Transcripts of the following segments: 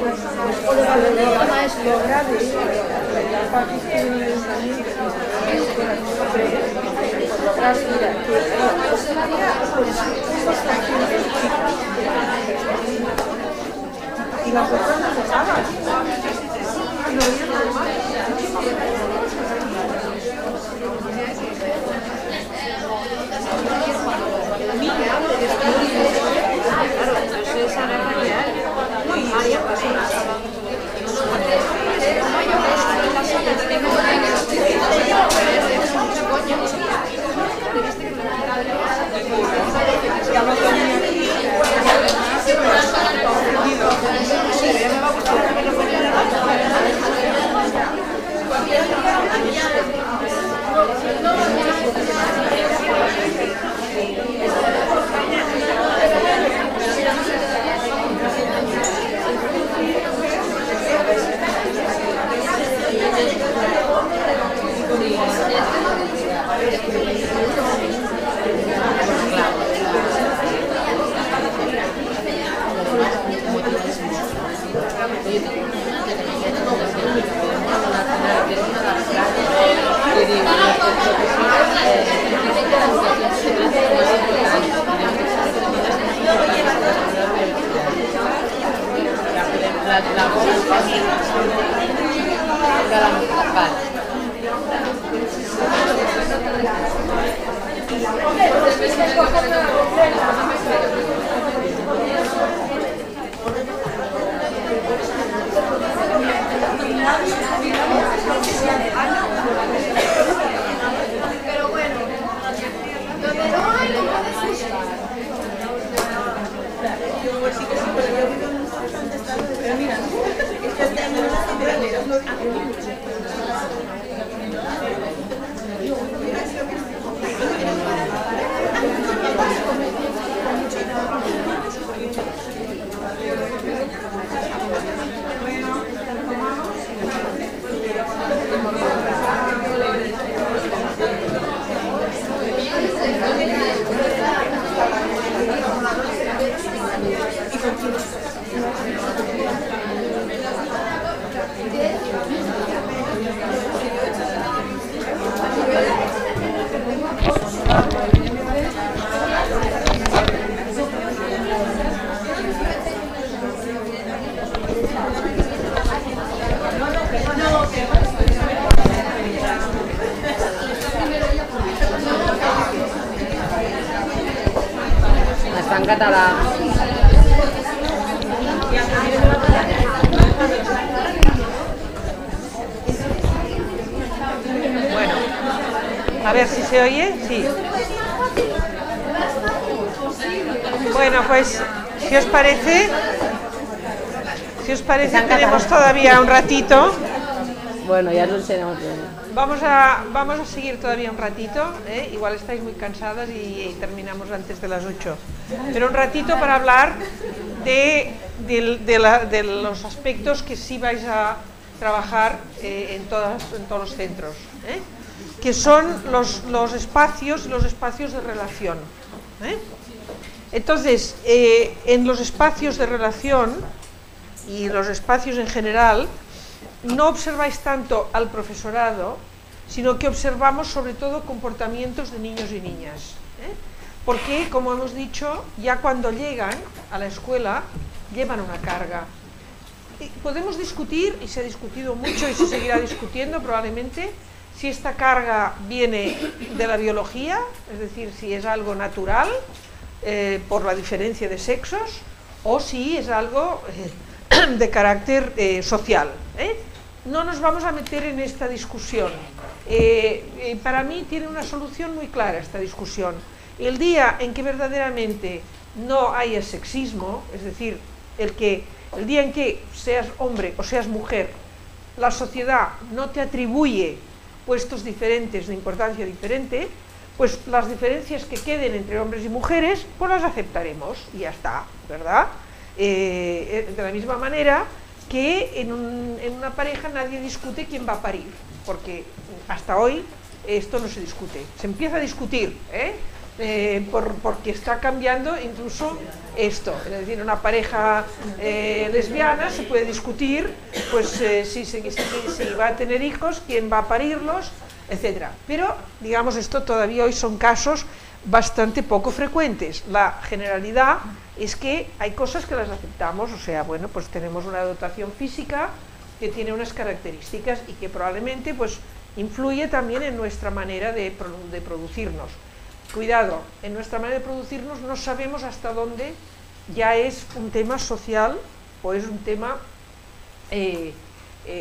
es lo grave, la parte que y las otras no se saben. Està en català. Bueno, a ver si se oye. Sí. Bueno, pues, si os parece, tenemos todavía un ratito. Bueno, ya nos tenemos. Vamos a seguir todavía un ratito, igual estáis muy cansadas y terminamos antes de las 8. Pero un ratito para hablar de los aspectos que sí vais a trabajar en todos los centros, que son los espacios de relación. Entonces, en los espacios de relación y los espacios en general, no observáis tanto al profesorado, sino que observamos sobre todo comportamientos de niños y niñas. Porque, como hemos dicho, ya cuando llegan a la escuela, llevan una carga. Y podemos discutir, y se ha discutido mucho y se seguirá discutiendo probablemente, si esta carga viene de la biología, es decir, si es algo natural, por la diferencia de sexos, o si es algo de carácter social. No nos vamos a meter en esta discusión. Para mí tiene una solución muy clara esta discusión. El día en que verdaderamente no haya sexismo, es decir, el día en que seas hombre o seas mujer, la sociedad no te atribuye puestos diferentes de importancia diferente, pues las diferencias que queden entre hombres y mujeres, pues las aceptaremos y ya está, ¿verdad? De la misma manera que en una pareja nadie discute quién va a parir, porque hasta hoy esto no se discute. Se empieza a discutir, porque está cambiando incluso esto, es decir, una pareja lesbiana se puede discutir pues si va a tener hijos, quién va a parirlos, etcétera. Pero digamos, esto todavía hoy son casos bastante poco frecuentes. La generalidad es que hay cosas que las aceptamos, o sea, bueno, pues tenemos una dotación física que tiene unas características y que probablemente pues influye también en nuestra manera de producirnos. Cuidado, en nuestra manera de producirnos no sabemos hasta dónde ya es un tema social o es un tema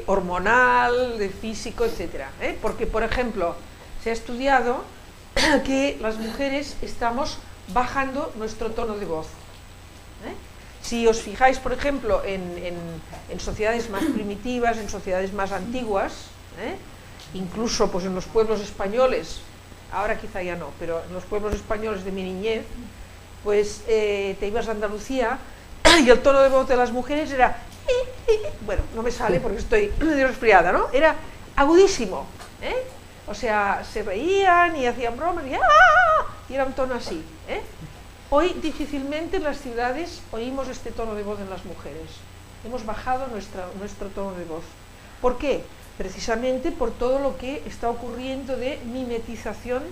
hormonal, físico, etc. Porque, por ejemplo, se ha estudiado que las mujeres estamos bajando nuestro tono de voz. Si os fijáis, por ejemplo, en sociedades más primitivas, en sociedades más antiguas, incluso pues en los pueblos españoles, ahora quizá ya no, pero en los pueblos españoles de mi niñez, pues te ibas a Andalucía y el tono de voz de las mujeres era, bueno, no me sale porque estoy medio resfriada, ¿no? Era agudísimo, o sea, se reían y hacían bromas y era un tono así, Hoy difícilmente en las ciudades oímos este tono de voz en las mujeres. Hemos bajado nuestro tono de voz. ¿Por qué? Precisamente por todo lo que está ocurriendo de mimetización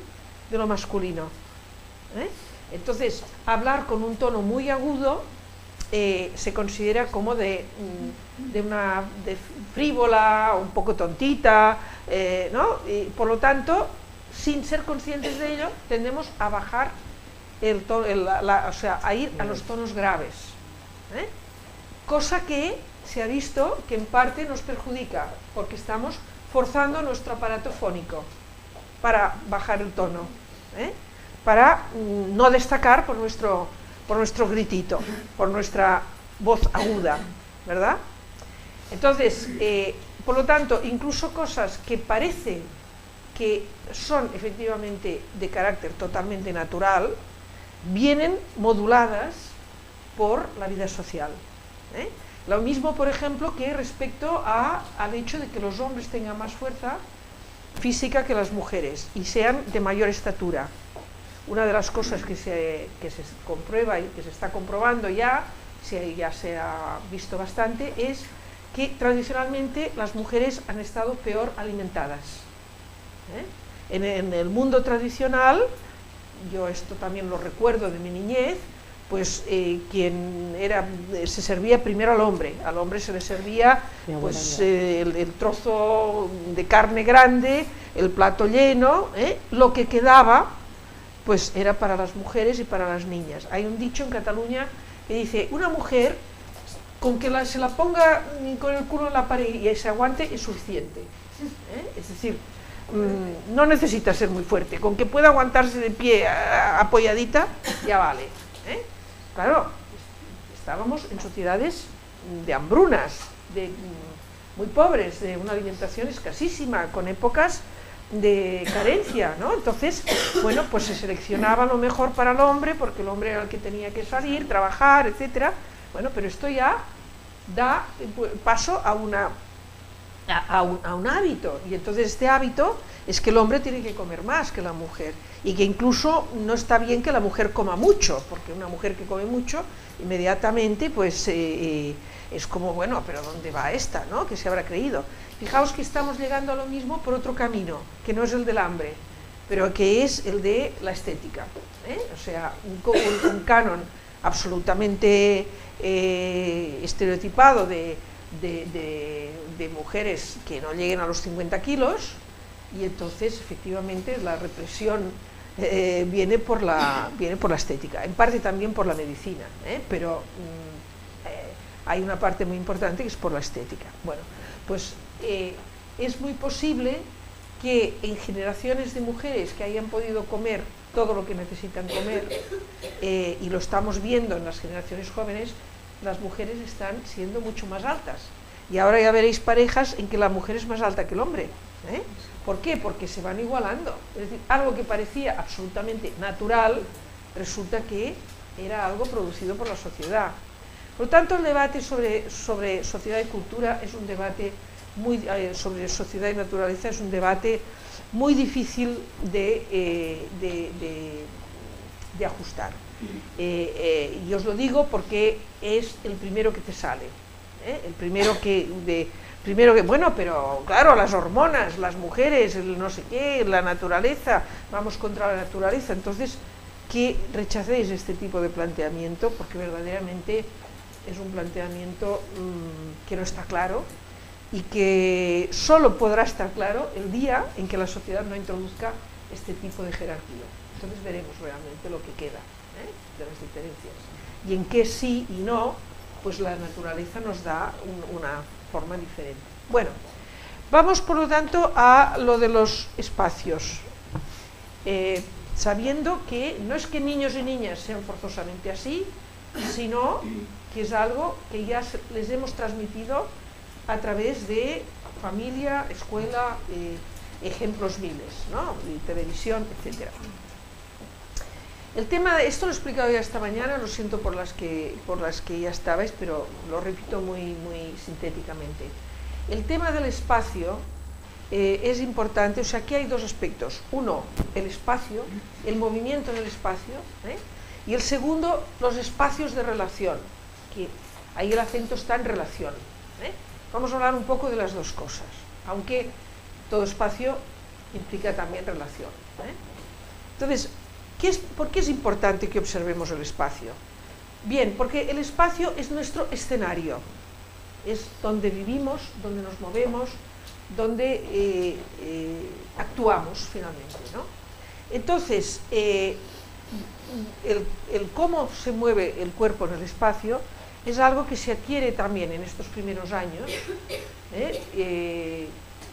de lo masculino. Entonces, hablar con un tono muy agudo se considera como de frívola, un poco tontita, ¿no? Y por lo tanto, sin ser conscientes de ello, tendemos a bajar o sea, a ir a los tonos graves, cosa que se ha visto que en parte nos perjudica, porque estamos forzando nuestro aparato fónico para bajar el tono, para no destacar por nuestro gritito, por nuestra voz aguda, ¿verdad? Entonces, por lo tanto, incluso cosas que parece que son efectivamente de carácter totalmente natural, vienen moduladas por la vida social. Lo mismo, por ejemplo, que respecto al hecho de que los hombres tengan más fuerza física que las mujeres y sean de mayor estatura. Una de las cosas que se comprueba y que se está comprobando ya se ha visto bastante, es que tradicionalmente las mujeres han estado peor alimentadas. En el mundo tradicional, yo esto también lo recuerdo de mi niñez, pues se servía primero al hombre se le servía pues, el trozo de carne grande, el plato lleno, lo que quedaba pues era para las mujeres y para las niñas. Hay un dicho en Cataluña que dice, una mujer con que se la ponga con el culo en la pared y se aguante es suficiente, es decir, no necesita ser muy fuerte, con que pueda aguantarse de pie apoyadita, ya vale. Claro, estábamos en sociedades de hambrunas, muy pobres, de una alimentación escasísima, con épocas de carencia, ¿no? Entonces, bueno, pues se seleccionaba lo mejor para el hombre, porque el hombre era el que tenía que salir, trabajar, etcétera. Bueno, pero esto ya da paso a un hábito, y entonces este hábito es que el hombre tiene que comer más que la mujer, y que incluso no está bien que la mujer coma mucho, porque una mujer que come mucho, inmediatamente pues es como, bueno, pero ¿dónde va esta, no? ¿Qué se habrá creído? Fijaos que estamos llegando a lo mismo por otro camino, que no es el del hambre, pero que es el de la estética, o sea, un canon absolutamente estereotipado de mujeres que no lleguen a los 50 kilos, y entonces efectivamente la represión viene por la estética, en parte también por la medicina, pero hay una parte muy importante que es por la estética. Bueno, pues es muy posible que en generaciones de mujeres que hayan podido comer todo lo que necesitan comer, y lo estamos viendo en las generaciones jóvenes, las mujeres están siendo mucho más altas, y ahora ya veréis parejas en que la mujer es más alta que el hombre. ¿Por qué? Porque se van igualando, es decir, algo que parecía absolutamente natural resulta que era algo producido por la sociedad. Por lo tanto, el debate sobre sociedad y cultura es un debate sobre sociedad y naturaleza es un debate muy difícil de de ajustar. Y os lo digo porque es el primero que te sale, el primero que, bueno, pero claro, las hormonas, las mujeres, el no sé qué, la naturaleza, vamos contra la naturaleza. Entonces, que rechacéis este tipo de planteamiento, porque verdaderamente es un planteamiento que no está claro, y que solo podrá estar claro el día en que la sociedad no introduzca este tipo de jerarquía. Entonces veremos realmente lo que queda de las diferencias, y en qué sí y no, pues la naturaleza nos da una forma diferente. Bueno, vamos por lo tanto a lo de los espacios, sabiendo que no es que niños y niñas sean forzosamente así, sino que es algo que ya les hemos transmitido a través de familia, escuela, ejemplos miles, ¿no? Y televisión, etc. El tema de esto lo he explicado ya esta mañana, lo siento por las que ya estabais, pero lo repito muy sintéticamente. El tema del espacio es importante, o sea, aquí hay dos aspectos. Uno, el espacio, el movimiento en el espacio, y el segundo, los espacios de relación, que ahí el acento está en relación. Vamos a hablar un poco de las dos cosas, aunque todo espacio implica también relación. Entonces, ¿por qué es importante que observemos el espacio? Bien, porque el espacio es nuestro escenario, es donde vivimos, donde nos movemos, donde actuamos finalmente, ¿no? Entonces, el cómo se mueve el cuerpo en el espacio es algo que se adquiere también en estos primeros años.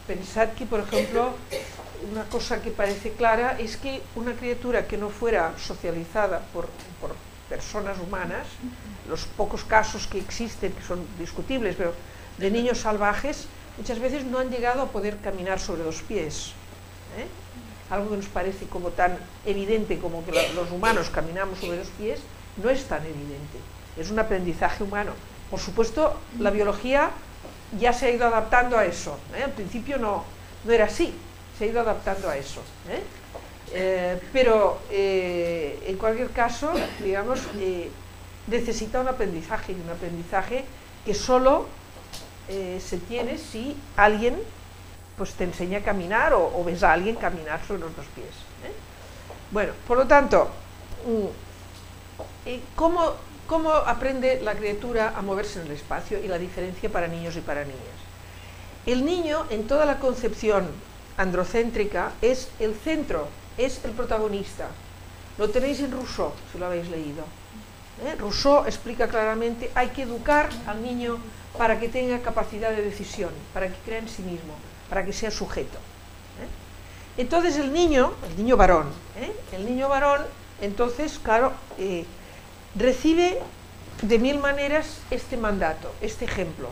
Pensad que, por ejemplo, una cosa que parece clara es que una criatura que no fuera socializada por personas humanas, los pocos casos que existen, que son discutibles, pero de niños salvajes, muchas veces no han llegado a poder caminar sobre dos pies. Algo que nos parece como tan evidente como que los humanos caminamos sobre dos pies, no es tan evidente. Es un aprendizaje humano. Por supuesto, la biología ya se ha ido adaptando a eso. Al principio no era así, se ha ido adaptando a eso. Pero en cualquier caso, digamos, necesita un aprendizaje, y un aprendizaje que solo se tiene si alguien pues te enseña a caminar o ves a alguien caminar sobre los dos pies. Bueno, por lo tanto, ¿cómo aprende la criatura a moverse en el espacio y la diferencia para niños y para niñas? El niño, en toda la concepción androcéntrica, es el centro, es el protagonista. Lo tenéis en Rousseau, si lo habéis leído. Rousseau explica claramente, hay que educar al niño para que tenga capacidad de decisión, para que crea en sí mismo, para que sea sujeto. Entonces el niño varón, entonces, claro, recibe de mil maneras este mandato, este ejemplo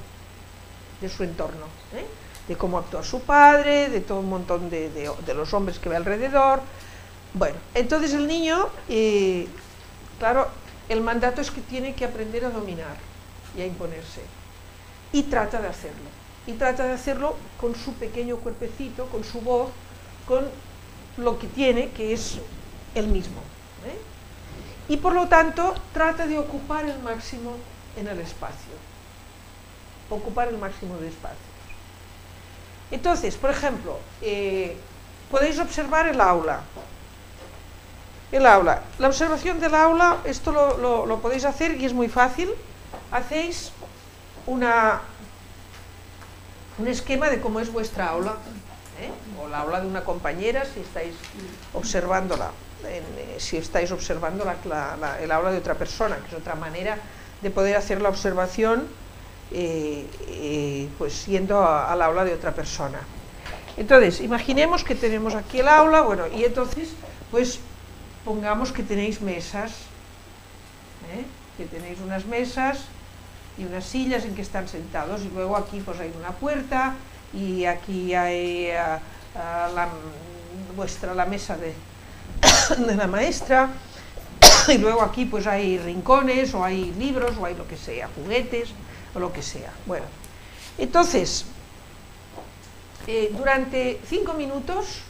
de su entorno, de cómo actúa su padre, de todo un montón de los hombres que ve alrededor. Bueno, entonces el niño, claro, el mandato es que tiene que aprender a dominar y a imponerse, y trata de hacerlo, con su pequeño cuerpecito, con su voz, con lo que tiene, que es él mismo. Y por lo tanto trata de ocupar el máximo en el espacio, ocupar el máximo de espacios. Entonces, por ejemplo, podéis observar el aula. La observación del aula, esto lo podéis hacer y es muy fácil. Hacéis un esquema de cómo es vuestra aula, o la aula de una compañera si estáis observándola. Si estáis observando el aula de otra persona, que es otra manera de poder hacer la observación, pues yendo al aula de otra persona. Entonces, imaginemos que tenemos aquí el aula, bueno, y entonces, pues, pongamos que tenéis mesas, que tenéis unas mesas y unas sillas en que están sentados, y luego aquí pues hay una puerta, y aquí hay la mesa de la maestra, y luego aquí pues hay rincones, o hay libros, o hay lo que sea, juguetes, o lo que sea. Bueno, entonces, durante 5 minutos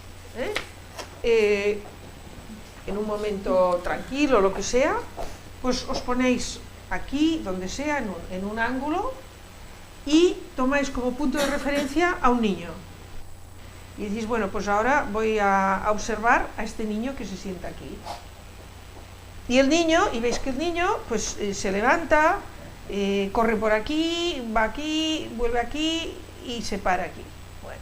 en un momento tranquilo, lo que sea, pues os ponéis aquí, donde sea, en un ángulo, y tomáis como punto de referencia a un niño. Y decís, bueno, pues ahora voy a observar a este niño que se sienta aquí. Y el niño, y veis que el niño pues se levanta, corre por aquí, va aquí, vuelve aquí y se para aquí. Bueno,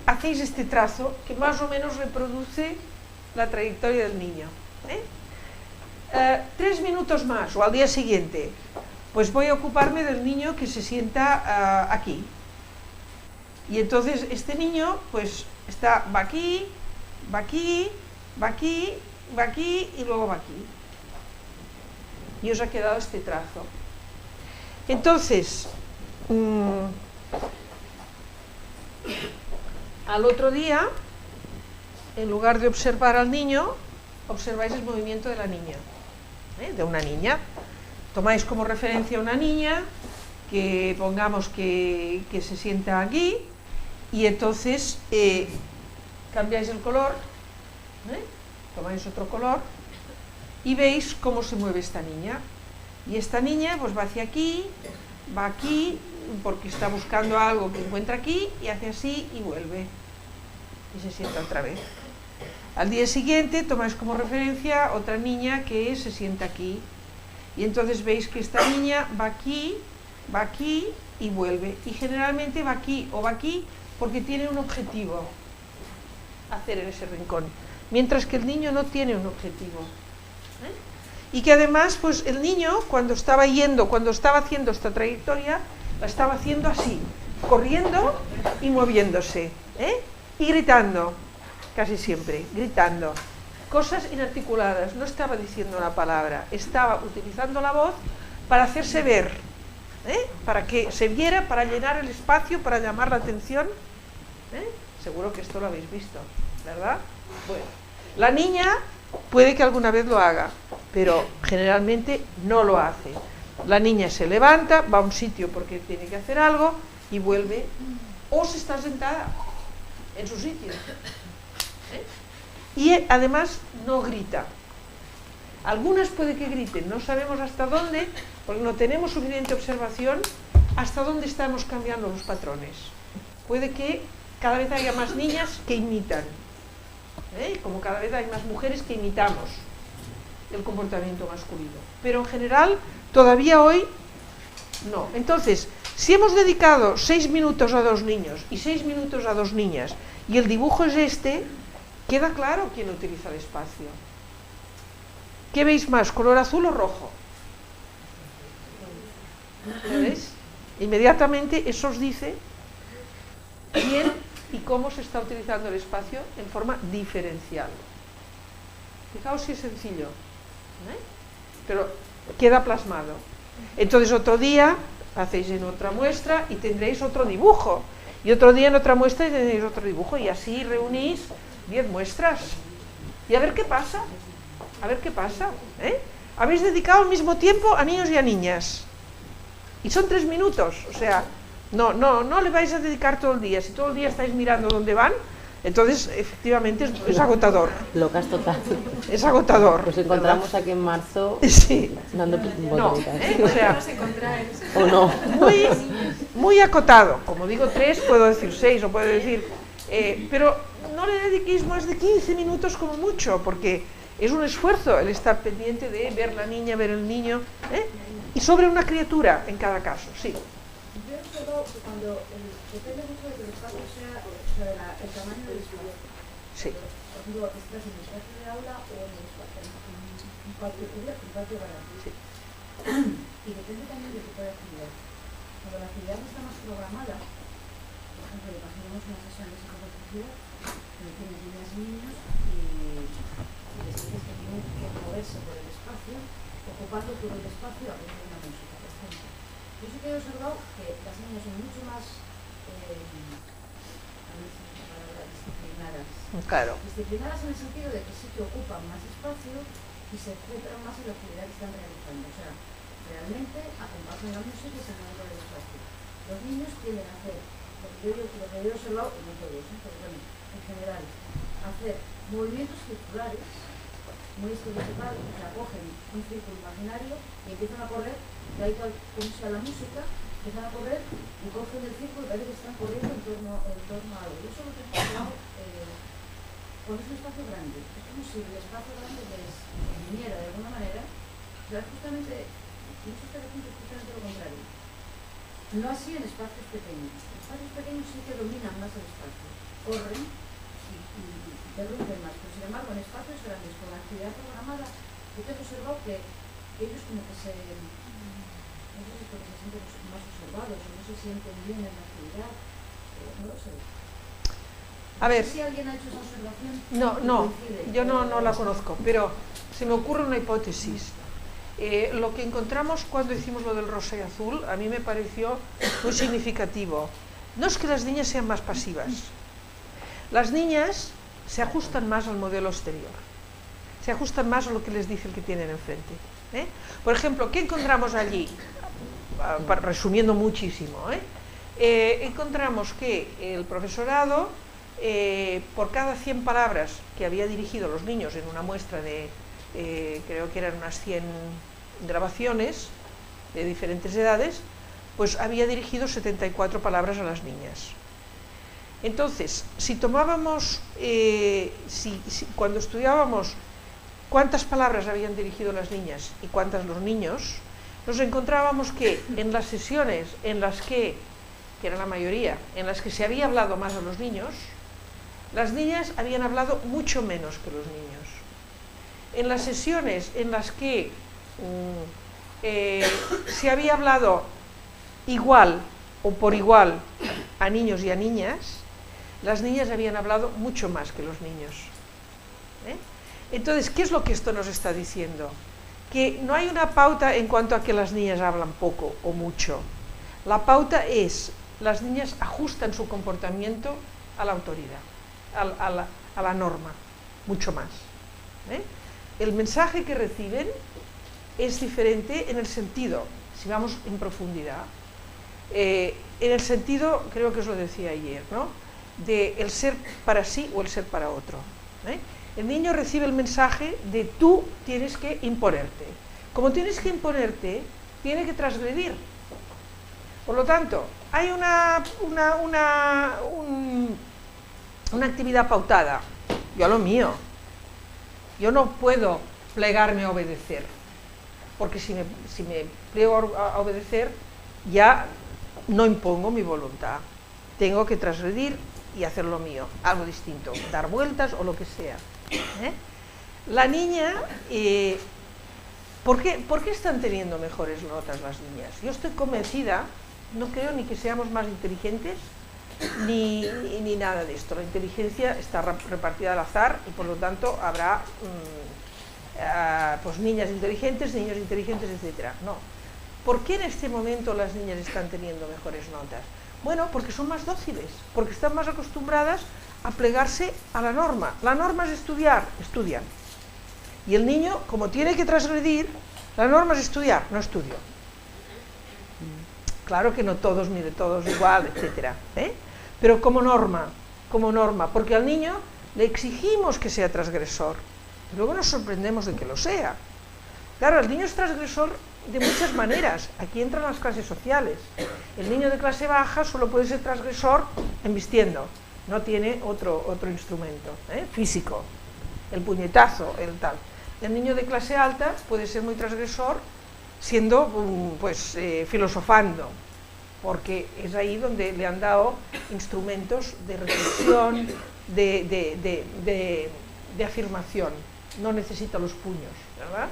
hacéis este trazo que más o menos reproduce la trayectoria del niño. 3 minutos más, o al día siguiente, pues voy a ocuparme del niño que se sienta aquí. Y entonces este niño pues va aquí, va aquí, va aquí, va aquí y luego va aquí. Y os ha quedado este trazo. Entonces, al otro día, en lugar de observar al niño, observáis el movimiento de la niña, de una niña. Tomáis como referencia una niña, que pongamos que se sienta aquí, y entonces cambiáis el color, tomáis otro color, y veis cómo se mueve esta niña. Y esta niña pues va hacia aquí, va aquí, porque está buscando algo que encuentra aquí, y hace así y vuelve. Y se sienta otra vez. Al día siguiente tomáis como referencia otra niña que se sienta aquí. Y entonces veis que esta niña va aquí y vuelve. Y generalmente va aquí o va aquí porque tiene un objetivo hacer en ese rincón. Mientras que el niño no tiene un objetivo. Y que además, pues el niño, cuando estaba haciendo esta trayectoria, la estaba haciendo así, corriendo y moviéndose, y gritando, casi siempre, gritando, cosas inarticuladas, no estaba diciendo una palabra, estaba utilizando la voz para hacerse ver, para que se viera, para llenar el espacio, para llamar la atención. Seguro que esto lo habéis visto, ¿verdad? Bueno, la niña puede que alguna vez lo haga, pero generalmente no lo hace. La niña se levanta, va a un sitio porque tiene que hacer algo y vuelve, o se está sentada en su sitio. Y además no grita. Algunas puede que griten, no sabemos hasta dónde, porque no tenemos suficiente observación hasta dónde estamos cambiando los patrones. Puede que cada vez haya más niñas que imitan, como cada vez hay más mujeres que imitamos el comportamiento masculino. Pero en general, todavía hoy, no. Entonces, si hemos dedicado 6 minutos a 2 niños y 6 minutos a 2 niñas, y el dibujo es este, queda claro quién utiliza el espacio. ¿Qué veis más, color azul o rojo? ¿Veis? Inmediatamente eso os dice quién y cómo se está utilizando el espacio en forma diferencial. Fijaos si es sencillo, pero queda plasmado. Entonces otro día hacéis en otra muestra y tendréis otro dibujo, y otro día en otra muestra y tendréis otro dibujo, y así reunís 10 muestras y a ver qué pasa, a ver qué pasa. Habéis dedicado al mismo tiempo a niños y a niñas y son 3 minutos, o sea, no le vais a dedicar todo el día. Si todo el día estáis mirando dónde van, entonces efectivamente es agotador. Locas total. Es agotador. Nos encontramos aquí en marzo sí. dando botellitas. O sea, o no. Muy acotado. Como digo 3, puedo decir 6 o puedo decir... pero no le dediquéis más de 15 minutos como mucho, porque es un esfuerzo el estar pendiente de ver la niña, ver el niño, y sobre una criatura en cada caso, sí. Yo he observado que cuando depende mucho de que el espacio sea el tamaño del espacio. Sí. Por ejemplo, estás en el espacio de aula o en el espacio un patio cubierto, un patio grande. Sí. Y depende también del tipo de actividad. Cuando la actividad no está más programada, por ejemplo, imaginemos una sesión de psicomotricidad, donde tienes niñas y niños y les dices que tienen que moverse por el espacio, ocupando todo el espacio, haciendo una música, por ejemplo. Yo sí que he observado que las niñas son mucho más disciplinadas. Claro. Disciplinadas en el sentido de que sí que ocupan más espacio y se centran más en la actividad que están realizando. O sea, realmente acompañan la música y se mueven por el espacio. Los niños tienden a hacer lo que yo he observado, y no todos, pero bueno, en general, hacer movimientos circulares muy estereotipados, o sea, cogen un círculo imaginario y empiezan a correr, y ahí como sea la música, empiezan a correr y cogen el círculo y parece que están corriendo en torno a algo. Y eso lo que pasa con ese espacio grande. Es como si el espacio grande les viniera de alguna manera, pero justamente, muchos terapeutas justamente lo contrario. No así en espacios pequeños. En espacios pequeños sí que dominan más el espacio, corren y interrumpen más, pero sin embargo en espacios grandes con la actividad programada, yo te he observado que ellos como que se, no sé si porque se sienten más observados o no se sienten bien en la actividad, no lo sé. A ver, No sé si alguien ha hecho esa observación. no, yo no la conozco, pero se me ocurre una hipótesis. Lo que encontramos cuando hicimos lo del rosa y azul, a mí me pareció muy significativo. No es que las niñas sean más pasivas. Las niñas se ajustan más al modelo exterior. Se ajustan más a lo que les dice el que tienen enfrente. Por ejemplo, ¿qué encontramos allí? Resumiendo muchísimo, encontramos que el profesorado, por cada 100 palabras que había dirigido los niños en una muestra de, creo que eran unas 100 grabaciones de diferentes edades, pues había dirigido 74 palabras a las niñas. Entonces, si tomábamos, cuando estudiábamos cuántas palabras habían dirigido las niñas y cuántas los niños, nos encontrábamos que en las sesiones en las que era la mayoría, en las que se había hablado más a los niños, las niñas habían hablado mucho menos que los niños. En las sesiones en las que se había hablado igual o por igual a niños y a niñas, las niñas habían hablado mucho más que los niños. Entonces, ¿qué es lo que esto nos está diciendo? Que no hay una pauta en cuanto a que las niñas hablan poco o mucho. La pauta es, las niñas ajustan su comportamiento a la autoridad, a la norma, mucho más. El mensaje que reciben es diferente en el sentido, si vamos en profundidad, en el sentido, creo que os lo decía ayer, ¿no?, de el ser para sí o el ser para otro. El niño recibe el mensaje de tú tienes que imponerte. Como tienes que imponerte, tiene que transgredir. Por lo tanto, hay una actividad pautada. Yo a lo mío. Yo no puedo plegarme a obedecer, porque si me pliego a obedecer, ya no impongo mi voluntad. Tengo que transgredir y hacer lo mío, algo distinto, dar vueltas o lo que sea. La niña, ¿por qué están teniendo mejores notas las niñas? Yo estoy convencida, no creo ni que seamos más inteligentes, ni nada de esto. La inteligencia está repartida al azar y por lo tanto habrá pues niñas inteligentes, niños inteligentes, etc. No. ¿Por qué en este momento las niñas están teniendo mejores notas? Bueno, porque son más dóciles, porque están más acostumbradas a plegarse a la norma. La norma es estudiar, estudian. Y el niño, como tiene que transgredir, la norma es estudiar, no estudio. Claro que no todos, mire, todos igual, etc. Pero como norma, porque al niño le exigimos que sea transgresor. Y luego nos sorprendemos de que lo sea. Claro, el niño es transgresor de muchas maneras. Aquí entran las clases sociales. El niño de clase baja solo puede ser transgresor embistiendo, no tiene otro instrumento físico, el puñetazo, el tal. El niño de clase alta puede ser muy transgresor siendo, filosofando, porque es ahí donde le han dado instrumentos de reflexión, de afirmación. No necesita los puños, ¿verdad?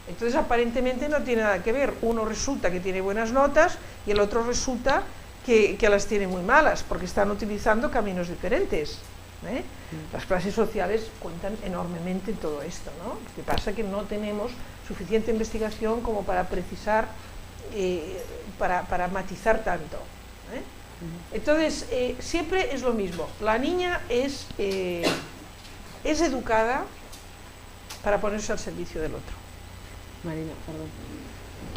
Entonces aparentemente no tiene nada que ver. Uno resulta que tiene buenas notas y el otro resulta que las tiene muy malas, porque están utilizando caminos diferentes. Las clases sociales cuentan enormemente en todo esto, ¿no? Lo que pasa es que no tenemos suficiente investigación como para precisar, para matizar tanto. Entonces, siempre es lo mismo. La niña es educada para ponerse al servicio del otro. Marina, perdón.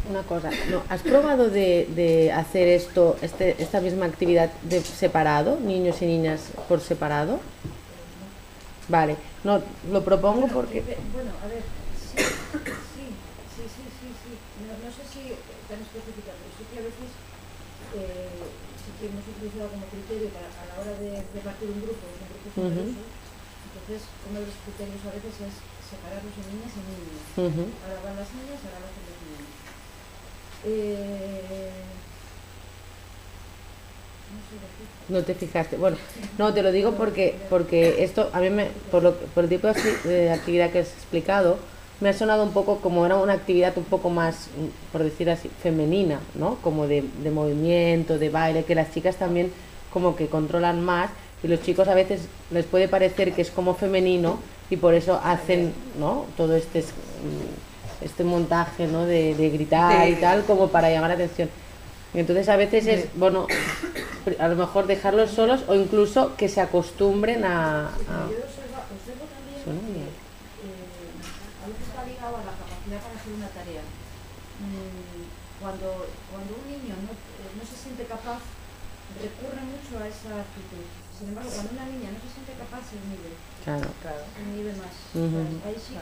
Una cosa, ¿no? ¿Has probado de hacer esta misma actividad separado, niños y niñas por separado? Vale, no, lo propongo porque... Bueno, a ver, sí. No sé si tan específica, pero sí que a veces sí que hemos utilizado como criterio a la hora de repartir un grupo numeroso. Entonces, uno de los criterios a veces es separarlos en niñas y niños. Ahora van las niñas, ahora lo hacen los niños. No sé decir. No te fijaste. Bueno, no, te lo digo porque esto, a mí, por el tipo de actividad que has explicado, me ha sonado un poco como era una actividad un poco más, por decir así, femenina, ¿no? Como de movimiento, de baile, que las chicas también como que controlan más, y los chicos a veces les puede parecer que es como femenino y por eso hacen, ¿no? Todo este montaje, ¿no? de gritar y tal, como para llamar la atención. Y entonces a veces es, bueno, a lo mejor dejarlos solos o incluso que se acostumbren a... Yo observo también a veces está ligado a la capacidad para hacer una tarea. Cuando un niño no se siente capaz, recurre mucho a esa actitud. Sin embargo, cuando una niña no se siente capaz, se inhibe. Claro. Se inhibe más. Ahí sí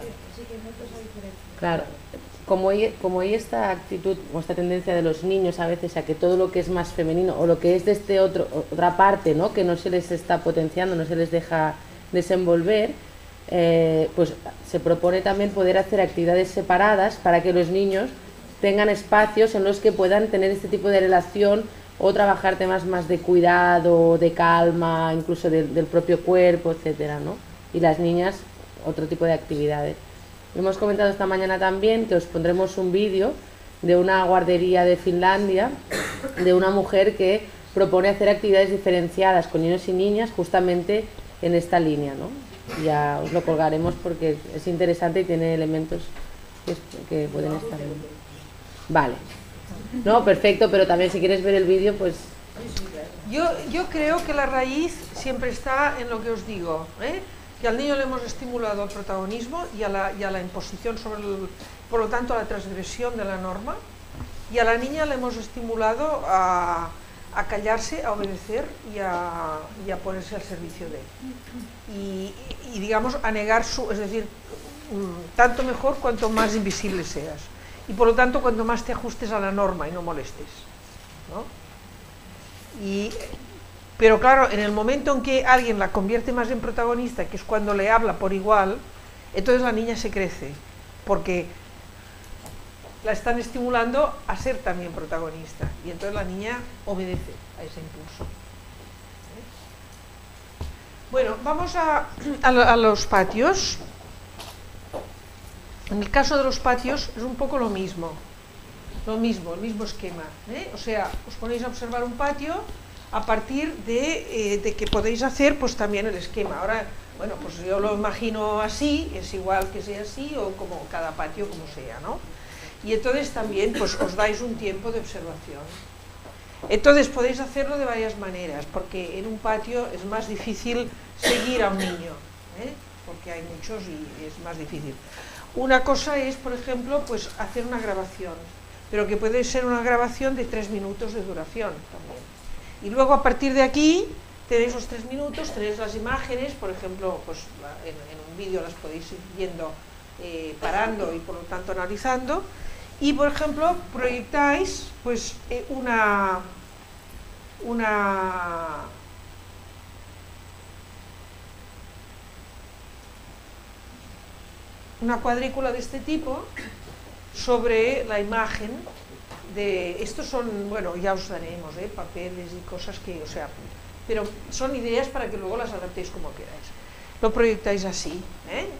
que noto esa diferencia. Claro. Como hay esta actitud o esta tendencia de los niños a veces a que todo lo que es más femenino o lo que es de otra parte, ¿no? Que no se les está potenciando, no se les deja desenvolver, pues se propone también poder hacer actividades separadas para que los niños tengan espacios en los que puedan tener este tipo de relación o trabajar temas más de cuidado, de calma, incluso del propio cuerpo, etcétera, ¿no? Y las niñas otro tipo de actividades. Hemos comentado esta mañana también que os pondremos un vídeo de una guardería de Finlandia, de una mujer que propone hacer actividades diferenciadas con niños y niñas justamente en esta línea, ¿no? Ya os lo colgaremos porque es interesante y tiene elementos que pueden estar bien. Vale. No, perfecto, pero también si quieres ver el vídeo, pues... Yo creo que la raíz siempre está en lo que os digo, que al niño le hemos estimulado al protagonismo y a la imposición por lo tanto a la transgresión de la norma, y a la niña le hemos estimulado a callarse, a obedecer y a ponerse al servicio de él. Y digamos, a negar es decir, tanto mejor cuanto más invisible seas. Y por lo tanto, cuanto más te ajustes a la norma y no molestes, ¿no? Pero claro, en el momento en que alguien la convierte más en protagonista, que es cuando le habla por igual, entonces la niña se crece, porque la están estimulando a ser también protagonista, y entonces la niña obedece a ese impulso. Bueno, vamos a los patios. En el caso de los patios es un poco lo mismo, el mismo esquema, O sea, os ponéis a observar un patio a partir de que podéis hacer pues también el esquema. Ahora, bueno, pues yo lo imagino así, es igual que sea así o como cada patio como sea, ¿no? Y entonces también pues os dais un tiempo de observación. Entonces podéis hacerlo de varias maneras, porque en un patio es más difícil seguir a un niño, porque hay muchos y es más difícil. Una cosa es, por ejemplo, pues hacer una grabación, pero que puede ser una grabación de 3 minutos de duración también. Y luego a partir de aquí tenéis los 3 minutos, tenéis las imágenes, por ejemplo, pues en un vídeo las podéis ir viendo parando y por lo tanto analizando, y por ejemplo proyectáis pues una cuadrícula de este tipo sobre la imagen de... Estos son, bueno, ya os daremos, papeles y cosas que, o sea, pero son ideas para que luego las adaptéis como queráis. Lo proyectáis así,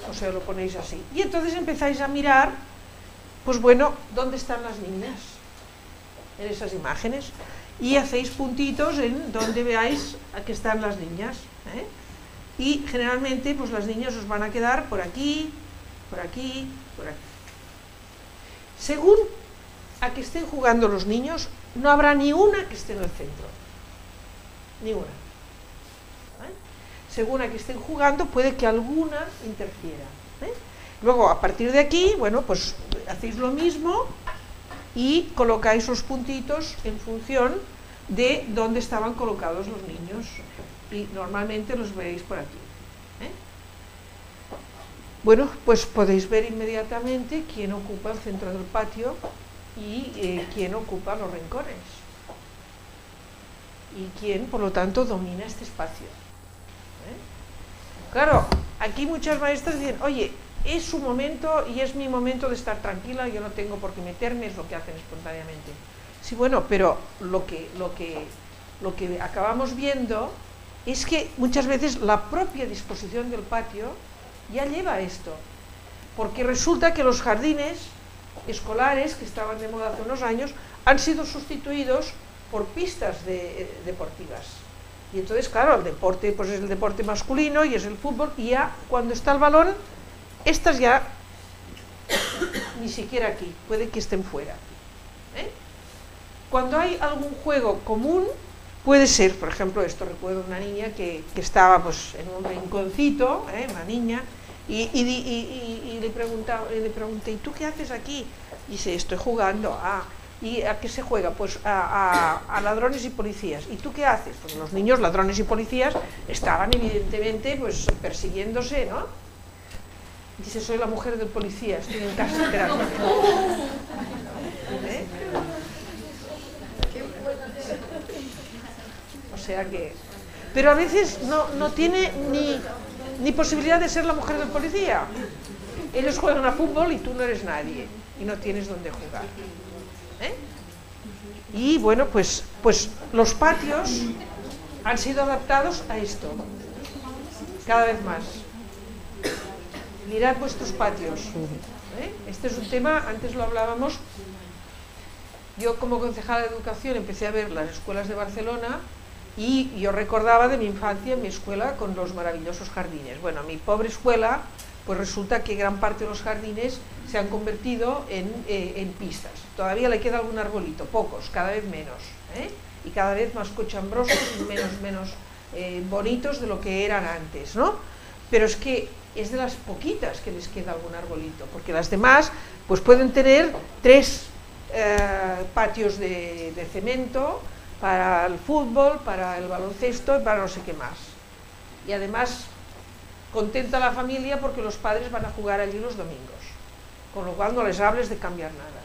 o sea, lo ponéis así. Y entonces empezáis a mirar, pues bueno, ¿dónde están las niñas? En esas imágenes. Y hacéis puntitos en donde veáis a que están las niñas. Y generalmente, pues las niñas os van a quedar por aquí, por aquí, por aquí. Según a que estén jugando los niños, no habrá ni una que esté en el centro. Ni una. Según a que estén jugando, puede que alguna interfiera. Luego, a partir de aquí, bueno, pues hacéis lo mismo y colocáis los puntitos en función de dónde estaban colocados los niños. Y normalmente los veréis por aquí. Bueno, pues podéis ver inmediatamente quién ocupa el centro del patio y quién ocupa los rincones. Y quién, por lo tanto, domina este espacio. Claro, aquí muchas maestras dicen, oye, es su momento y es mi momento de estar tranquila, yo no tengo por qué meterme, es lo que hacen espontáneamente. Sí, bueno, pero lo que acabamos viendo es que muchas veces la propia disposición del patio ya lleva esto, porque resulta que los jardines escolares, que estaban de moda hace unos años, han sido sustituidos por pistas deportivas. Y entonces, claro, el deporte pues es el deporte masculino y es el fútbol, y ya cuando está el balón, estas ya ni siquiera aquí, puede que estén fuera. Cuando hay algún juego común, puede ser, por ejemplo, esto recuerdo una niña que estaba pues en un rinconcito, una niña, y le pregunté, ¿y tú qué haces aquí? Y dice, estoy jugando. ¿Y a qué se juega? Pues a ladrones y policías. ¿Y tú qué haces? Pues los niños, ladrones y policías, estaban evidentemente pues persiguiéndose, ¿no? Dice, soy la mujer del policía, estoy en casa esperando. O sea que... Pero a veces no tiene ni posibilidad de ser la mujer del policía. Ellos juegan a fútbol y tú no eres nadie y no tienes dónde jugar. Y bueno, pues los patios han sido adaptados a esto, cada vez más. Mirad vuestros patios. Este es un tema, antes lo hablábamos. Yo como concejala de educación empecé a ver las escuelas de Barcelona y yo recordaba de mi infancia mi escuela con los maravillosos jardines. Bueno, mi pobre escuela, pues resulta que gran parte de los jardines se han convertido en pistas. Todavía le queda algún arbolito, pocos, cada vez menos, y cada vez más cochambrosos y menos bonitos de lo que eran antes, ¿no? Pero es que es de las poquitas que les queda algún arbolito, porque las demás pues pueden tener 3 patios de cemento para el fútbol, para el baloncesto y para no sé qué más. Y además contenta la familia porque los padres van a jugar allí los domingos, con lo cual no les hables de cambiar nada.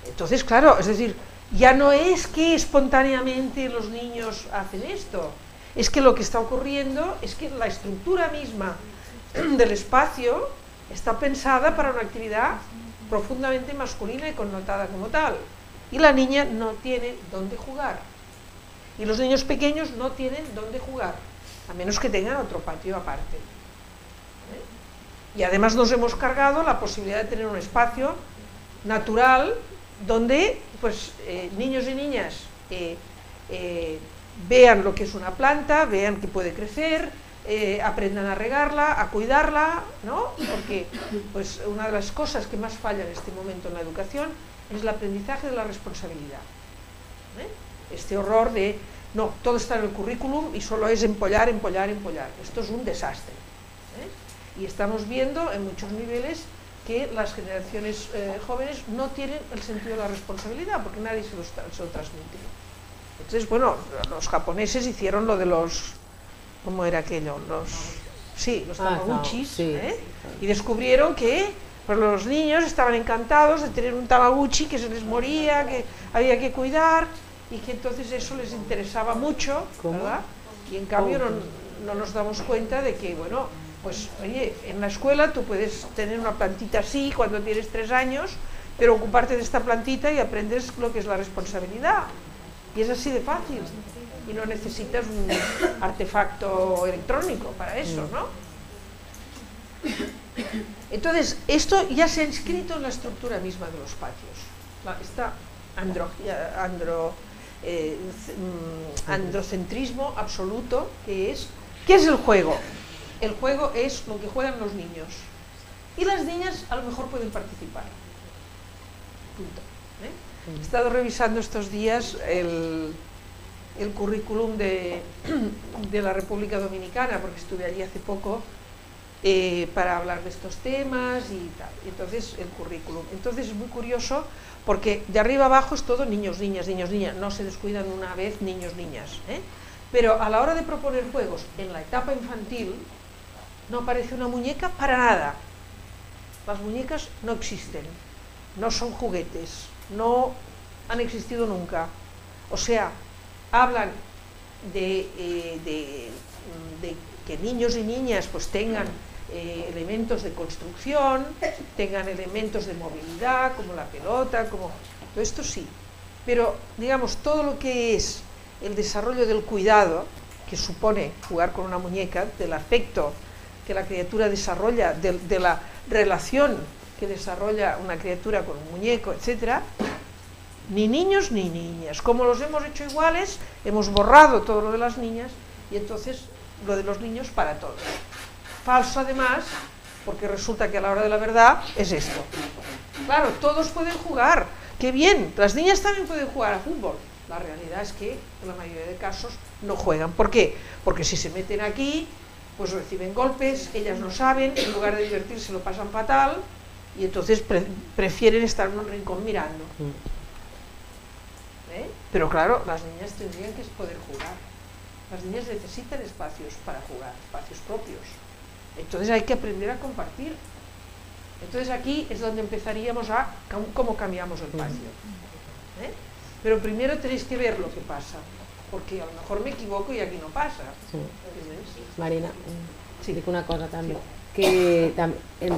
Entonces, claro, es decir, ya no es que espontáneamente los niños hacen esto, es que lo que está ocurriendo es que la estructura misma del espacio está pensada para una actividad profundamente masculina y connotada como tal. Y la niña no tiene dónde jugar. Y los niños pequeños no tienen dónde jugar, a menos que tengan otro patio aparte. Y además nos hemos cargado la posibilidad de tener un espacio natural donde pues, niños y niñas vean lo que es una planta, vean que puede crecer, aprendan a regarla, a cuidarla, ¿no? Porque pues, una de las cosas que más falla en este momento en la educación es el aprendizaje de la responsabilidad. Este horror de, no, todo está en el currículum y solo es empollar. Esto es un desastre. Y estamos viendo en muchos niveles que las generaciones jóvenes no tienen el sentido de la responsabilidad porque nadie se lo transmite. Entonces, bueno, los japoneses hicieron lo de los, ¿cómo era aquello? Los tamaguchis, sí. Y descubrieron que pues, los niños estaban encantados de tener un tamaguchi que se les moría, que había que cuidar y que entonces eso les interesaba mucho, ¿verdad? Y en cambio no nos damos cuenta de que, bueno, pues oye, en la escuela tú puedes tener una plantita así cuando tienes 3 años, pero ocuparte de esta plantita y aprendes lo que es la responsabilidad. Y es así de fácil. Y no necesitas un artefacto electrónico para eso, ¿no? Entonces, esto ya se ha inscrito en la estructura misma de los patios. Esta androcentrismo absoluto que es... ¿Qué es el juego? El juego es lo que juegan los niños. Y las niñas a lo mejor pueden participar. Punto. He estado revisando estos días el currículum de la República Dominicana, porque estuve allí hace poco para hablar de estos temas y tal. Entonces, el currículum. Entonces es muy curioso porque de arriba abajo es todo niños, niñas, no se descuidan una vez niños, niñas. Pero a la hora de proponer juegos en la etapa infantil, no aparece una muñeca para nada. Las muñecas no existen, no son juguetes, no han existido nunca. O sea, hablan de que niños y niñas pues tengan elementos de construcción, tengan elementos de movilidad, como la pelota, como todo esto sí. Pero, digamos, todo lo que es el desarrollo del cuidado, que supone jugar con una muñeca, del afecto que la criatura desarrolla, de la relación que desarrolla una criatura con un muñeco, etc., ni niños ni niñas. Como los hemos hecho iguales, hemos borrado todo lo de las niñas y entonces lo de los niños para todos. Falso además, porque resulta que a la hora de la verdad es esto. Claro, todos pueden jugar, qué bien, las niñas también pueden jugar a fútbol. La realidad es que en la mayoría de casos no juegan. ¿Por qué? Porque si se meten aquí, pues reciben golpes, ellas no saben, en lugar de divertirse lo pasan fatal y entonces prefieren estar en un rincón mirando. Pero claro, las niñas tendrían que poder jugar. Las niñas necesitan espacios para jugar, espacios propios. Entonces hay que aprender a compartir. Entonces aquí es donde empezaríamos a cómo cambiamos el patio. Pero primero tenéis que ver lo que pasa, porque a lo mejor me equivoco y aquí no pasa. Sí. Marina, sí, digo una cosa también, que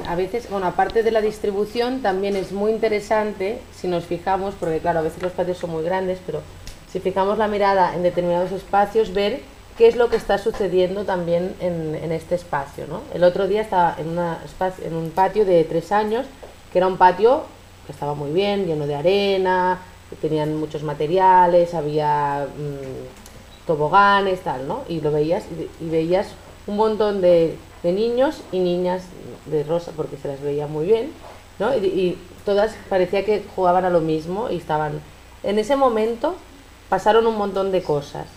a veces, bueno, aparte de la distribución, también es muy interesante, si nos fijamos, porque claro, a veces los patios son muy grandes, pero si fijamos la mirada en determinados espacios, ver qué es lo que está sucediendo también en este espacio, ¿no? El otro día estaba en un patio de 3 años, que era un patio que estaba muy bien, lleno de arena, que tenían muchos materiales, había toboganes, tal, ¿no? Y lo veías, y veías un montón de niños y niñas de rosa, porque se las veía muy bien, ¿no? Y todas parecía que jugaban a lo mismo y estaban... En ese momento pasaron un montón de cosas,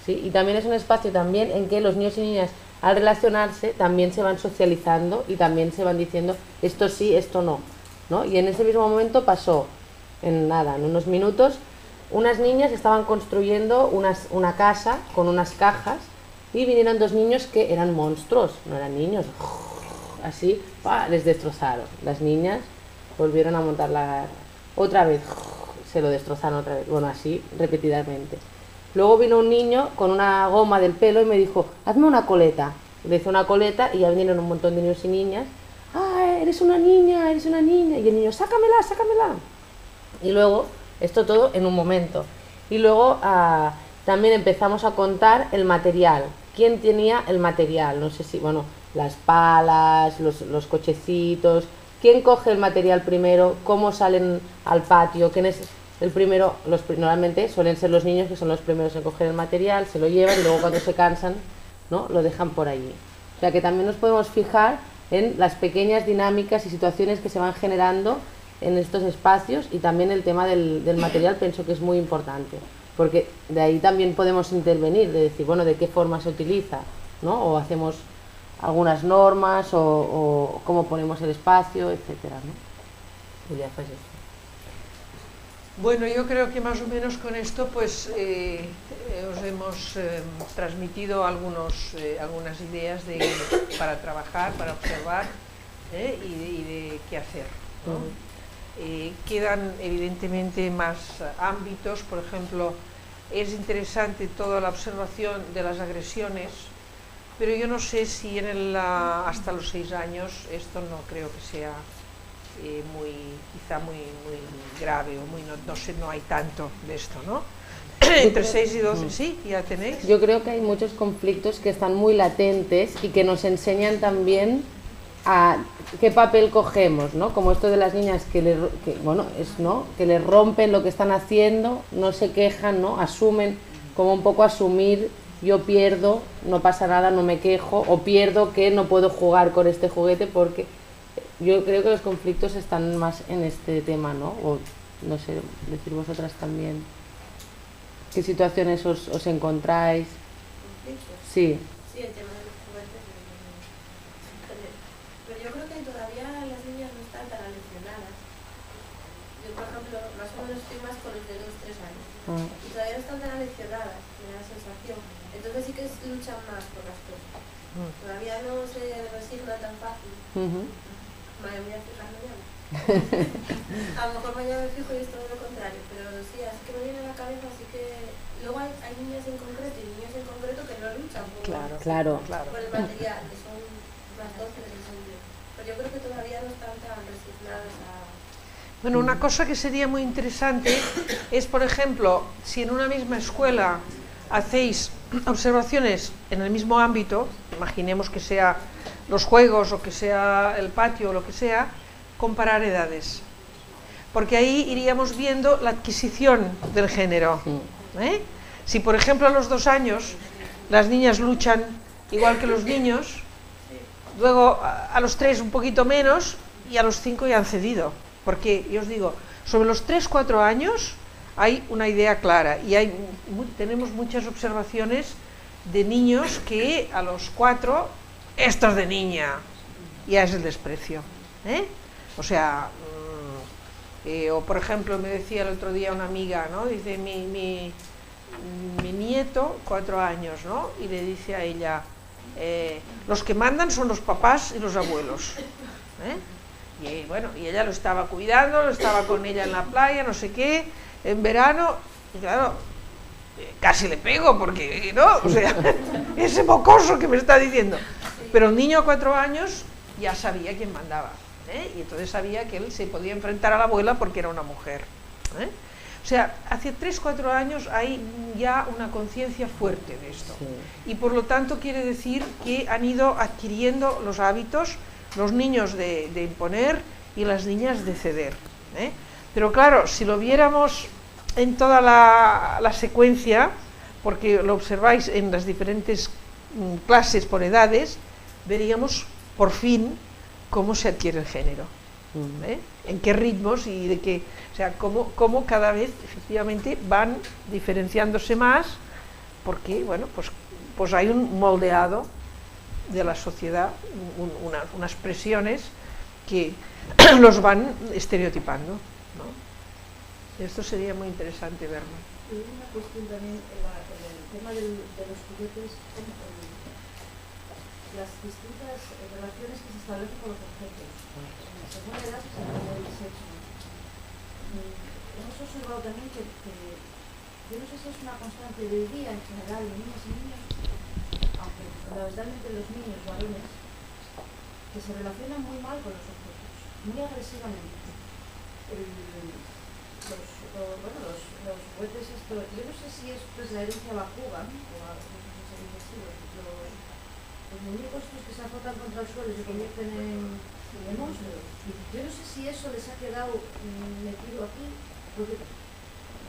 ¿sí? Y también es un espacio también en que los niños y niñas, al relacionarse, también se van socializando y también se van diciendo esto sí, esto no, ¿no? Y en ese mismo momento pasó, en unos minutos, unas niñas estaban construyendo una casa con unas cajas y vinieron 2 niños que eran monstruos, no eran niños, así, les destrozaron. Las niñas volvieron a montar otra vez, se lo destrozaron otra vez, bueno, así repetidamente. Luego vino un niño con una goma del pelo y me dijo, hazme una coleta. Le hice una coleta y ya vinieron un montón de niños y niñas, eres una niña, y el niño, sácamela, sácamela. Y luego, esto todo en un momento. Y luego también empezamos a contar el material. ¿Quién tenía el material? No sé si, bueno, las palas, los cochecitos. ¿Quién coge el material primero? ¿Cómo salen al patio? ¿Quién es el primero? Normalmente suelen ser los niños que son los primeros en coger el material, se lo llevan y luego cuando se cansan, ¿no?, lo dejan por allí. O sea que también nos podemos fijar en las pequeñas dinámicas y situaciones que se van generando en estos espacios, y también el tema del material pienso que es muy importante, porque de ahí también podemos intervenir, de decir, bueno, de qué forma se utiliza, ¿no? O hacemos algunas normas, o cómo ponemos el espacio, etcétera, ¿no? Y ya pues eso. Bueno, yo creo que más o menos con esto pues os hemos transmitido algunas ideas para trabajar, para observar y de qué hacer, ¿no? Quedan evidentemente más ámbitos, por ejemplo, es interesante toda la observación de las agresiones, pero yo no sé si hasta los 6 años esto no creo que sea quizá muy grave, o no sé, no hay tanto de esto, ¿no? Entre 6 y 12, sí, ya tenéis. Yo creo que hay muchos conflictos que están muy latentes y que nos enseñan también a qué papel cogemos, ¿no? Como esto de las niñas que les rompen lo que están haciendo, no se quejan, ¿no? Asumen, como un poco asumir, yo pierdo, no pasa nada, no me quejo, o pierdo que no puedo jugar con este juguete, porque yo creo que los conflictos están más en este tema, ¿no? O no sé, decir vosotras también qué situaciones os encontráis. ¿Conflictos? Sí. Sí, el tema de los juguetes. Pero yo creo que todavía las niñas no están tan aleccionadas. yo por ejemplo, más o menos estoy más con los de 2-3 años. Ah. Y todavía no están tan aleccionadas, me da la sensación. Entonces sí que luchan más por las cosas. Todavía no se resigna tan fácil. Vale, voy a fijarme ya. A lo mejor mañana me fijo y es todo lo contrario, pero sí, así que me viene a la cabeza, así que... Luego hay niñas en concreto y niños en concreto que no luchan Claro. por el material, que son más dóciles, pero yo creo que todavía no están tan resignadas a... Bueno, una cosa que sería muy interesante es, por ejemplo, si en una misma escuela hacéis observaciones en el mismo ámbito, imaginemos que sea los juegos o que sea el patio o lo que sea, comparar edades. Porque ahí iríamos viendo la adquisición del género. Si, por ejemplo, a los 2 años las niñas luchan igual que los niños, luego a los 3 un poquito menos y a los 5 ya han cedido. Porque, yo os digo, sobre los 3-4 años hay una idea clara y tenemos muchas observaciones de niños que a los 4, esto es de niña, ya es el desprecio. O sea, o por ejemplo me decía el otro día una amiga, ¿no? Dice, mi nieto, 4 años, ¿no? Y le dice a ella, los que mandan son los papás y los abuelos. Y bueno, y ella lo estaba cuidando, estaba con ella en la playa, no sé qué, en verano, y claro, casi le pego porque, ¿no? O sea, ese mocoso que me está diciendo. Pero el niño a 4 años ya sabía quién mandaba, y entonces sabía que él se podía enfrentar a la abuela porque era una mujer. O sea, hace 3-4 años hay ya una conciencia fuerte de esto. Y por lo tanto quiere decir que han ido adquiriendo los hábitos, los niños de imponer y las niñas de ceder. Pero claro, si lo viéramos en toda la secuencia, porque lo observáis en las diferentes clases por edades, veríamos por fin cómo se adquiere el género, en qué ritmos y de qué, o sea, cómo cada vez efectivamente van diferenciándose más, porque bueno, pues hay un moldeado de la sociedad, unas presiones que los van estereotipando, ¿no? Esto sería muy interesante verlo. Y una cuestión también, el tema de los juguetes, las distintas relaciones que se establecen con los objetos, según la edad y según el sexo. Hemos observado también que yo no sé si es una constante del día en general de niñas y niños, aunque fundamentalmente los niños varones, que se relacionan muy mal con los objetos, muy agresivamente. Los juguetes, yo no sé si esto es la herencia Bakugan, o no sé si se dice así, los muñecos estos que se azotan contra el suelo y se convierten en monstruos. Yo no sé si eso les ha quedado metido aquí, porque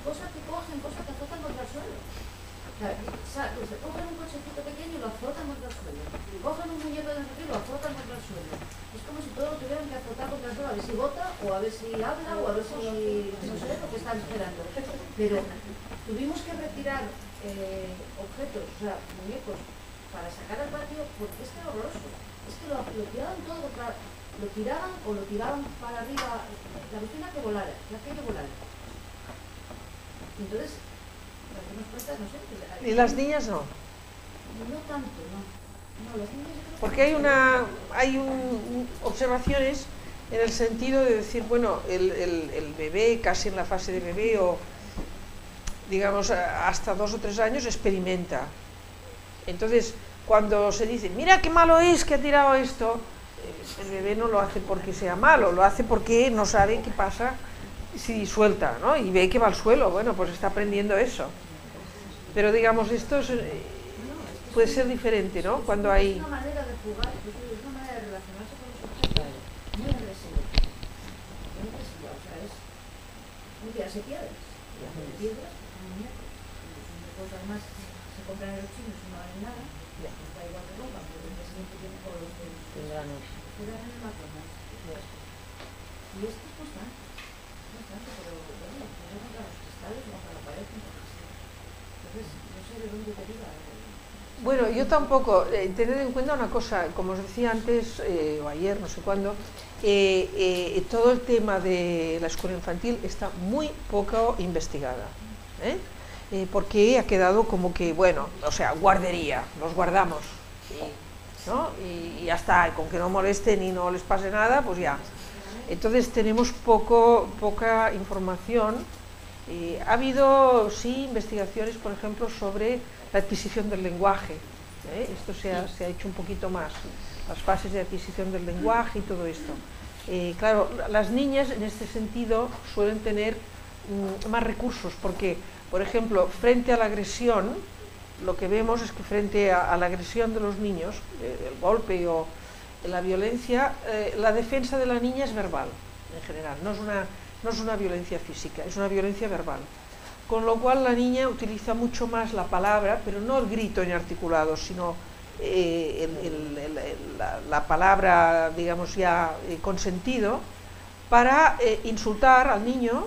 cosas que cogen, cosas que azotan contra el suelo. O sea, cogen un cochecito pequeño y lo azotan contra el suelo. Cogen un muñeco de nosotros y lo azotan contra el suelo. Es como si todo lo tuvieran que azotar contra el suelo, a ver si bota, o a ver si habla, o a ver si no sé lo que están esperando. Pero tuvimos que retirar objetos, o sea, muñecos, para sacar al patio, porque es que era horroroso. Es que lo tiraban todo contra... Lo tiraban o lo tiraban para arriba, la cuestión era que volara, que hacía que volara. Entonces, nos cuesta, no sé... ¿Y las niñas no? No tanto, no. No, las niñas... Porque hay observaciones en el sentido de decir, bueno, el bebé, casi en la fase de bebé, o digamos hasta 2 o 3 años, experimenta. Entonces, cuando se dice, mira qué malo es que ha tirado esto, el bebé no lo hace porque sea malo, lo hace porque no sabe qué pasa si suelta, ¿no? Y ve que va al suelo, bueno, pues está aprendiendo eso. Pero digamos, esto puede ser diferente, ¿no? Cuando hay... Es una manera de jugar, es una manera de relacionarse con los objetos muy agresiva. Muy agresiva, o sea, es un tirarse piedras. Tirarse piedras, son muñecos. Son cosas más que se compran en los chinos y no valen nada. Da igual que rompan, porque el siguiente tiene todos los que quedan en el McDonald's. Y esto es constante, pero bueno, no contra los cristales, no contra la pared, entonces no sé de dónde deriva. Bueno, yo tampoco, tened en cuenta una cosa, como os decía antes, o ayer, no sé cuándo, todo el tema de la escuela infantil está muy poco investigada, porque ha quedado como que, bueno, o sea, guardería, los guardamos, ¿no? Y ya está, y con que no molesten y no les pase nada, pues ya. Entonces tenemos poca información. Ha habido, sí, investigaciones, por ejemplo, sobre la adquisición del lenguaje. Esto se ha hecho un poquito más, las fases de adquisición del lenguaje y todo esto. Claro, las niñas en este sentido suelen tener más recursos, porque, por ejemplo, frente a la agresión, lo que vemos es que frente a la agresión de los niños, el golpe o la violencia, la defensa de la niña es verbal, en general, no es una violencia física, es una violencia verbal. Con lo cual la niña utiliza mucho más la palabra, pero no el grito inarticulado, sino la palabra, digamos ya, con sentido, para insultar al niño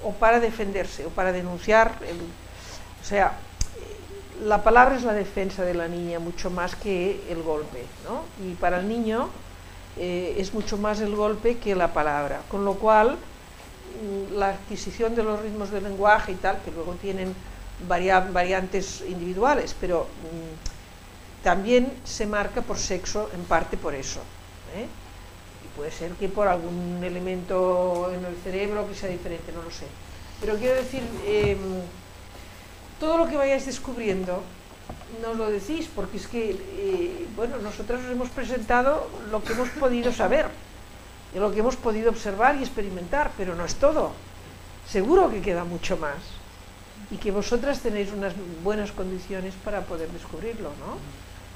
o para defenderse o para denunciar. O sea, la palabra es la defensa de la niña mucho más que el golpe, ¿no? Y para el niño es mucho más el golpe que la palabra, con lo cual la adquisición de los ritmos del lenguaje y tal, que luego tienen variantes individuales, pero también se marca por sexo, en parte por eso, y puede ser que por algún elemento en el cerebro que sea diferente, no lo sé, pero quiero decir, todo lo que vayáis descubriendo nos lo decís, porque es que bueno, nosotros os hemos presentado lo que hemos podido saber, de lo que hemos podido observar y experimentar, pero no es todo. Seguro que queda mucho más y que vosotras tenéis unas buenas condiciones para poder descubrirlo, ¿no?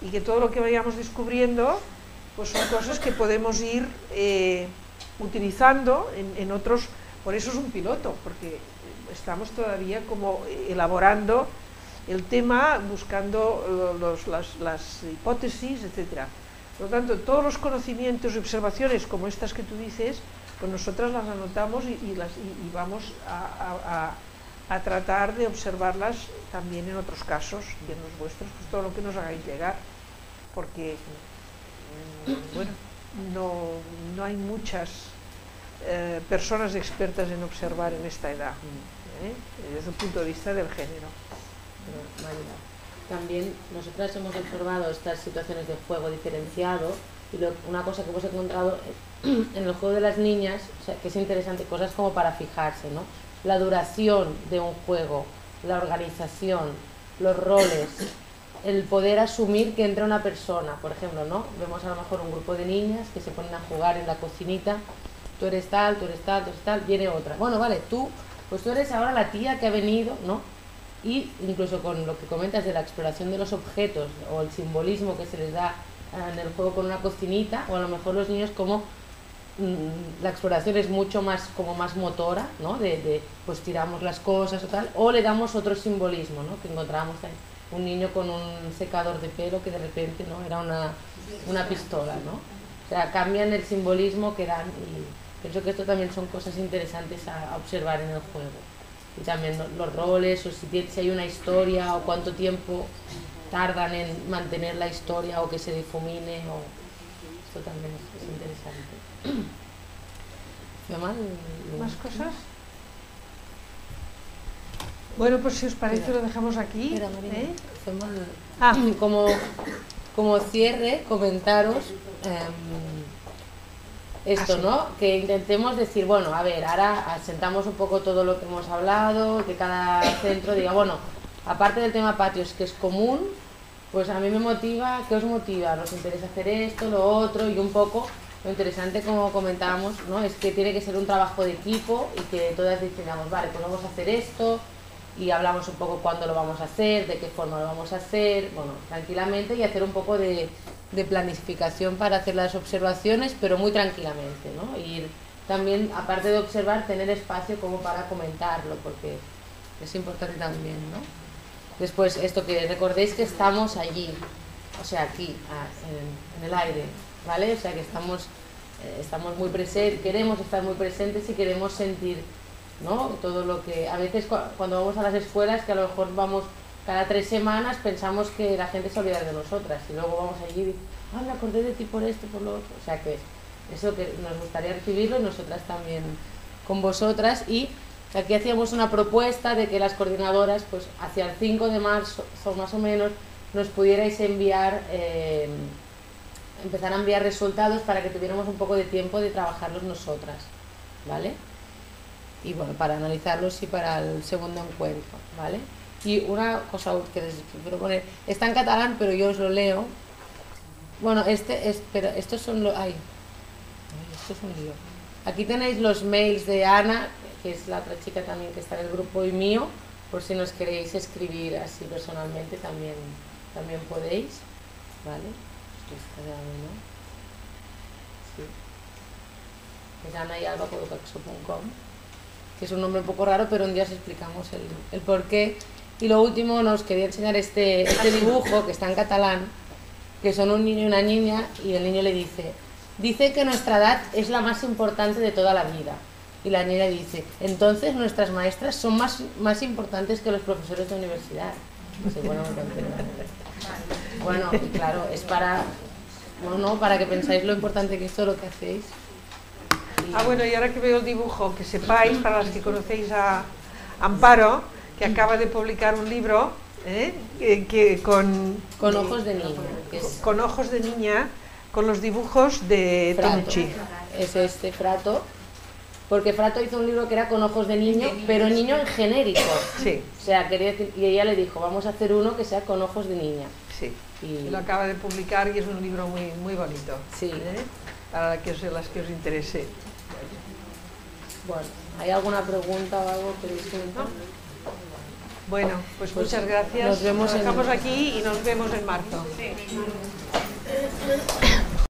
Y que todo lo que vayamos descubriendo pues son cosas que podemos ir utilizando en otros. Por eso es un piloto, porque estamos todavía como elaborando el tema, buscando las hipótesis, etcétera. Por lo tanto, todos los conocimientos y observaciones como estas que tú dices, pues nosotras las anotamos y vamos a tratar de observarlas también en otros casos y en los vuestros, pues todo lo que nos hagáis llegar, porque bueno, no hay muchas personas expertas en observar en esta edad, desde el punto de vista del género. También nosotras hemos observado estas situaciones de juego diferenciado y una cosa que hemos encontrado en el juego de las niñas, o sea, que es interesante, cosas como para fijarse, ¿no? La duración de un juego, la organización, los roles, el poder asumir que entra una persona, por ejemplo, ¿no? Vemos a lo mejor un grupo de niñas que se ponen a jugar en la cocinita, tú eres tal, tú eres tal, tú eres tal, viene otra, bueno, vale, pues tú eres ahora la tía que ha venido, ¿no? Y incluso con lo que comentas de la exploración de los objetos o el simbolismo que se les da en el juego con una cocinita, o a lo mejor los niños como la exploración es mucho más como más motora, ¿no? Pues tiramos las cosas o tal, o le damos otro simbolismo, ¿no? Que encontramos ahí un niño con un secador de pelo que de repente, ¿no? Era una pistola, ¿no? O sea, cambian el simbolismo que dan, y pienso que esto también son cosas interesantes a observar en el juego. Y también los roles, o si hay una historia, o cuánto tiempo tardan en mantener la historia o que se difumine, esto también es interesante. ¿Más cosas? Bueno, pues si os parece lo dejamos aquí. Como cierre, comentaros esto, ¿no? Que intentemos decir, bueno, a ver, ahora asentamos un poco todo lo que hemos hablado, que cada centro diga, bueno, aparte del tema patios, que es común, pues a mí me motiva, ¿qué os motiva? Nos interesa hacer esto, lo otro, y un poco lo interesante, como comentábamos, ¿no? Es que tiene que ser un trabajo de equipo y que todas decidamos, vale, pues vamos a hacer esto, y hablamos un poco cuándo lo vamos a hacer, de qué forma lo vamos a hacer, bueno, tranquilamente, y hacer un poco de planificación para hacer las observaciones, pero muy tranquilamente, ¿no? Y también, aparte de observar, tener espacio como para comentarlo, porque es importante también, ¿no? Después, esto, que recordéis que estamos allí, o sea, aquí, en el aire, ¿vale? O sea, que estamos muy presentes, queremos estar muy presentes y queremos sentir, ¿no? Todo lo que, a veces cuando vamos a las escuelas, que a lo mejor vamos cada 3 semanas pensamos que la gente se olvida de nosotras y luego vamos allí y dicen, me acordé de ti por esto, por lo otro. O sea que eso que nos gustaría recibirlo y nosotras también con vosotras. Y aquí hacíamos una propuesta de que las coordinadoras, pues hacia el 5 de marzo más o menos, nos pudierais enviar, empezar a enviar resultados para que tuviéramos un poco de tiempo de trabajarlos nosotras, ¿vale? Y bueno, para analizarlos y para el segundo encuentro, ¿vale? Y una cosa que les quiero poner, está en catalán, pero yo os lo leo. Bueno, pero estos son los... Ay, esto es un lío. Aquí tenéis los mails de Ana, que es la otra chica también que está en el grupo, y mío, por si nos queréis escribir así personalmente, también podéis, ¿vale? Sí. Es anayalba.caxo.com, que es un nombre un poco raro, pero un día os explicamos el porqué. Y lo último, nos quería enseñar este dibujo, que está en catalán, que son un niño y una niña, y el niño le dice que nuestra edad es la más importante de toda la vida. Y la niña dice, entonces nuestras maestras son más importantes que los profesores de universidad. No sé, bueno, y claro, es para que pensáis lo importante que es todo lo que hacéis. Bueno, y ahora que veo el dibujo, que sepáis, para las que conocéis a Amparo, que acaba de publicar un libro con ojos de niña. Con ojos de niña, con los dibujos de Tonucci. Es este Frato, porque Frato hizo un libro que era con ojos de niño, pero niño en genérico. Sí. O sea, quería decir, y ella le dijo, vamos a hacer uno que sea con ojos de niña. Sí. Y lo acaba de publicar y es un libro muy, muy bonito. Sí. Para las que os interese. Bueno, ¿hay alguna pregunta o algo que queréis comentar? Bueno, pues muchas gracias. Nos vemos aquí y nos vemos en marzo. Sí.